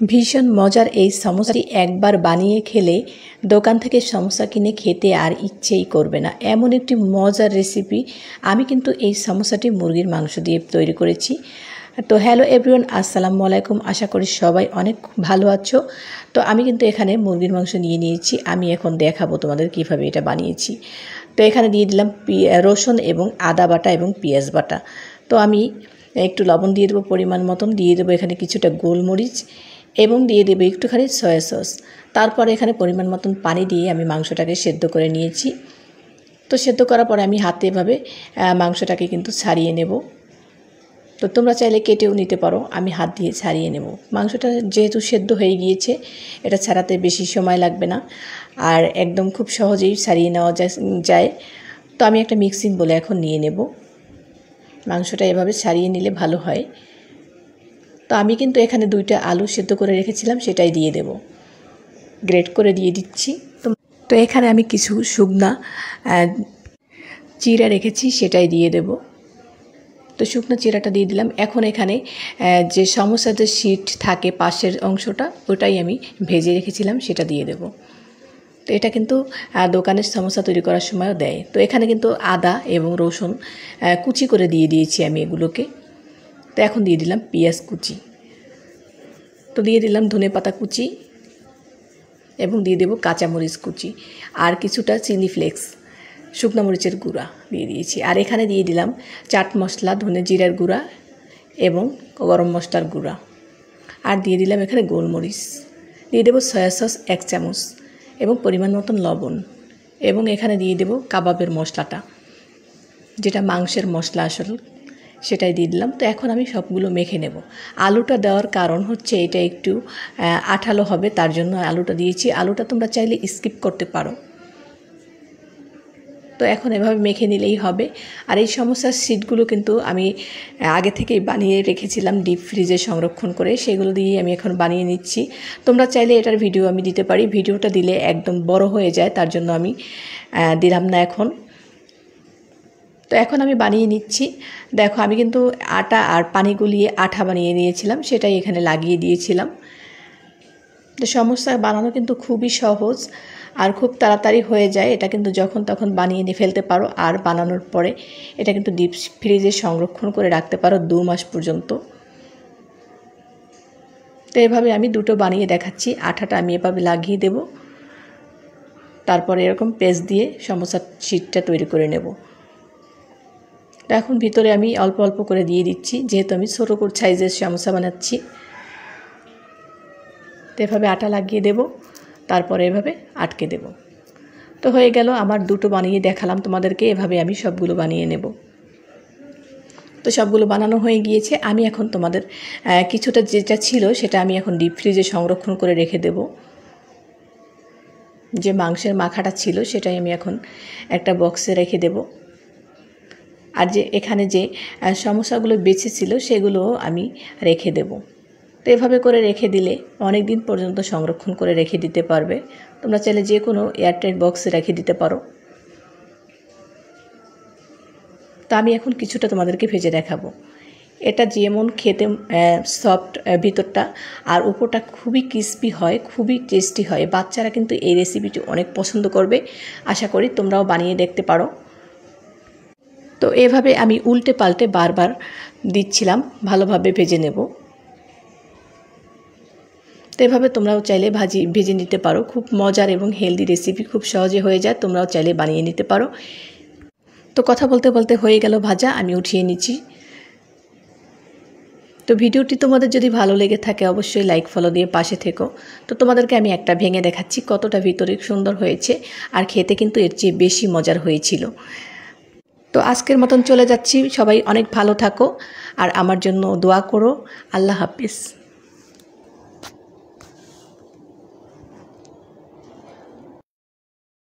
ভীষণ মজার এই সমোসাটি একবার বানিয়ে খেলে দোকান থেকে সমোসা কিনে খেতে আর ইচ্ছেই করবে না। এমন একটি মজার রেসিপি। আমি কিন্তু এই সমোসাটি মুরগির মাংস দিয়ে তৈরি করেছি। তো হ্যালো এভরিওয়ান, আসসালামু আলাইকুম। আশা করি সবাই অনেক ভালো আছো। তো আমি কিন্তু এখানে মুরগির মাংস নিয়ে নিয়েছি। আমি এখন দেখাবো তোমাদের কিভাবে এটা বানিয়েছি। তো এখানে দিয়ে দিলাম রসুন এবং আদা বাটা এবং পেঁয়াজ বাটা। তো আমি একটু লবণ দিয়ে দেবো পরিমাণ মতন, দিয়ে দেবো এখানে কিছুটা গোলমরিচ এবং দিয়ে দেবো একটুখানি সয়া সস। তারপর এখানে পরিমাণ মতন পানি দিয়ে আমি মাংসটাকে সেদ্ধ করে নিয়েছি। তো সেদ্ধ করার পরে আমি হাতে এভাবে মাংসটাকে কিন্তু ছাড়িয়ে নেব। তো তোমরা চাইলে কেটেও নিতে পারো, আমি হাত দিয়ে ছাড়িয়ে নেব। মাংসটা যেহেতু সেদ্ধ হয়ে গিয়েছে, এটা ছাড়াতে বেশি সময় লাগবে না আর একদম খুব সহজেই ছাড়িয়ে নেওয়া যায়। তো আমি একটা মিক্সিং বলে এখন নিয়ে নেব। মাংসটা এভাবে ছাড়িয়ে নিলে ভালো হয়। তো আমি কিন্তু এখানে 2টা আলু সেদ্ধ করে রেখেছিলাম, সেটাই দিয়ে দেব। গ্রেট করে দিয়ে দিচ্ছি। তো এখানে আমি কিছু শুকনা চিড়া রেখেছি, সেটাই দিয়ে দেব। তো শুকনো চিড়াটা দিয়ে দিলাম। এখন এখানে যে সমোসার যে শীট থাকে পাশের অংশটা, ওটাই আমি ভেজে রেখেছিলাম, সেটা দিয়ে দেব। তো এটা কিন্তু দোকানের সমোসা তৈরি করার সময়ও দেয়। তো এখানে কিন্তু আদা এবং রসুন কুচি করে দিয়ে দিয়েছি আমি এগুলোকে। তো এখন দিয়ে দিলাম পেঁয়াজ কুচি, তো দিয়ে দিলাম ধনেপাতা কুচি এবং দিয়ে দেব কাঁচামরিচ কুচি আর কিছুটা চিলি ফ্লেক্স শুকনো মরিচের গুঁড়া দিয়ে দিয়েছি। আর এখানে দিয়ে দিলাম চাট মশলা, ধনে জিরার গুঁড়া এবং গরম মশলার গুঁড়া। আর দিয়ে দিলাম এখানে গোলমরিচ, দিয়ে দেবো সয়া সস 1 চামচ এবং পরিমাণ মতন লবণ। এবং এখানে দিয়ে দেব কাবাবের মশলাটা, যেটা মাংসের মশলা আসলে, সেটাই দিয়ে দিলাম। তো এখন আমি সবগুলো মেখে নেব। আলুটা দেওয়ার কারণ হচ্ছে এটা একটু আঠালো হবে, তার জন্য আলুটা দিয়েছি। আলুটা তোমরা চাইলে স্কিপ করতে পারো। তো এখন এভাবে মেখে নিলেই হবে। আর এই সমোসার শীটগুলো কিন্তু আমি আগে থেকেই বানিয়ে রেখেছিলাম ডিপ ফ্রিজে সংরক্ষণ করে, সেগুলো দিয়ে আমি এখন বানিয়ে নিচ্ছি। তোমরা চাইলে এটার ভিডিও আমি দিতে পারি, ভিডিওটা দিলে একদম বড় হয়ে যায়, তার জন্য আমি দিলাম না এখন। তো এখন আমি বানিয়ে নিচ্ছি। দেখো আমি কিন্তু আটা আর পানি গুলিয়ে আঠা বানিয়ে নিয়েছিলাম, সেটাই এখানে লাগিয়ে দিয়েছিলাম। তো সমোসা বানানো কিন্তু খুবই সহজ আর খুব তাড়াতাড়ি হয়ে যায়। এটা কিন্তু যখন তখন বানিয়ে নিয়ে ফেলতে পারো। আর বানানোর পরে এটা কিন্তু ডিপ ফ্রিজে সংরক্ষণ করে রাখতে পারো 2 মাস পর্যন্ত। তো এভাবে আমি 2টো বানিয়ে দেখাচ্ছি। আঠাটা আমি এভাবে লাগিয়ে দেব, তারপরে এরকম পেস্ট দিয়ে সমোসার শীটটা তৈরি করে নেব। তো এখন ভিতরে আমি অল্প অল্প করে দিয়ে দিচ্ছি, যেহেতু আমি ছোটো সাইজের সমোসা বানাচ্ছি। তো এভাবে আটা লাগিয়ে দেব, তারপরে এভাবে আটকে দেব। তো হয়ে গেল আমার 2টো বানিয়ে দেখালাম তোমাদেরকে। এভাবে আমি সবগুলো বানিয়ে নেব। তো সবগুলো বানানো হয়ে গিয়েছে। আমি এখন তোমাদের কিছুটা যেটা ছিল সেটা আমি এখন ডিপ ফ্রিজে সংরক্ষণ করে রেখে দেব। যে মাংসের মাখাটা ছিল সেটাই আমি এখন একটা বক্সে রেখে দেব। আর যে এখানে যে সমোসাগুলো বেঁচে ছিল সেগুলো আমি রেখে দেব। তো এভাবে করে রেখে দিলে অনেক দিন পর্যন্ত সংরক্ষণ করে রেখে দিতে পারবে। তোমরা চাইলে যে কোনো এয়ারটাইট বক্সে রেখে দিতে পারো। তো আমি এখন কিছুটা তোমাদেরকে ভেজে দেখাবো। এটা যেমন খেতে সফট ভিতরটা আর উপরটা খুবই ক্রিস্পি হয়, খুবই টেস্টি হয়। বাচ্চারা কিন্তু এই রেসিপিটি অনেক পছন্দ করবে। আশা করি তোমরাও বানিয়ে দেখতে পারো। তো এভাবে আমি উল্টে পাল্টে বারবার দিচ্ছিলাম, ভালোভাবে ভেজে নেব। তো এভাবে তোমরাও চাইলে ভেজে নিতে পারো। খুব মজার এবং হেলদি রেসিপি, খুব সহজে হয়ে যায়। তোমরাও চাইলে বানিয়ে নিতে পারো। তো কথা বলতে বলতে হয়ে গেল ভাজা, আমি উঠিয়ে নিচ্ছি। তো ভিডিওটি তোমাদের যদি ভালো লেগে থাকে অবশ্যই লাইক ফলো দিয়ে পাশে থেকো। তো তোমাদেরকে আমি একটা ভেঙে দেখাচ্ছি কতটা ভিতরে সুন্দর হয়েছে, আর খেতে কিন্তু এর চেয়ে বেশি মজার হয়েছিল। তো আজকের মতন চলে যাচ্ছি। সবাই অনেক ভালো থাকো আর আমার জন্য দোয়া করো। আল্লাহ হাফেজ।